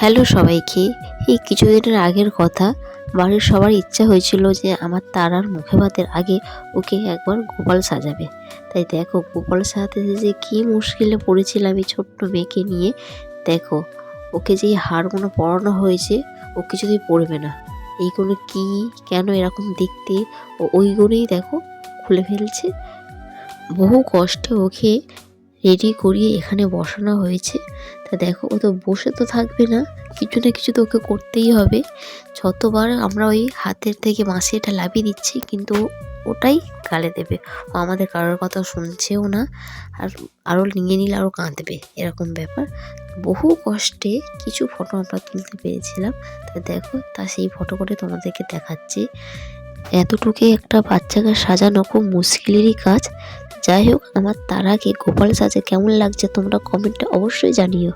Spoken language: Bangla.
হ্যালো সবাইকে। এই কিছুদিনের আগের কথা, বাড়ির সবার ইচ্ছা হয়েছিল যে আমার তারার মুখে ভাতের আগে ওকে একবার গোপাল সাজাবে। তাই দেখো গোপাল সাজাতে যে কী মুশকিলে পড়েছিলাম এই ছোট্ট মেয়েকে নিয়ে। দেখো ওকে যে হারগুলো পরানো হয়েছে ও কিছুতেই পড়বে না। এইগুলো কি, কেন এরকম দেখতে, ও ওইগুলোই দেখো খুলে ফেলছে। বহু কষ্টে ওকে রেডি করিয়ে এখানে বসানো হয়েছে। তা দেখো ও তো বসে তো থাকবে না, কিছু না কিছু তো ওকে করতেই হবে। যতবার আমরা ওই হাতের থেকে মাসিটা লাভিয়ে দিচ্ছি কিন্তু ওটাই গালে দেবে। ও আমাদের কারোর কথা শুনছেও না, আর আরও নিয়ে নিলে আরও কাঁদবে, এরকম ব্যাপার। বহু কষ্টে কিছু ফটো আমরা তুলতে পেরেছিলাম। তা দেখো সেই ফটো করে তোমাদেরকে দেখাচ্ছি। এতটুকুই একটা বাচ্চাকে সাজানো খুব মুশকিলেরই কাজ। যাই হোক, আমার তারাকে গোপাল সাজে কেমন লাগছে তোমরা কমেন্টে অবশ্যই জানিও।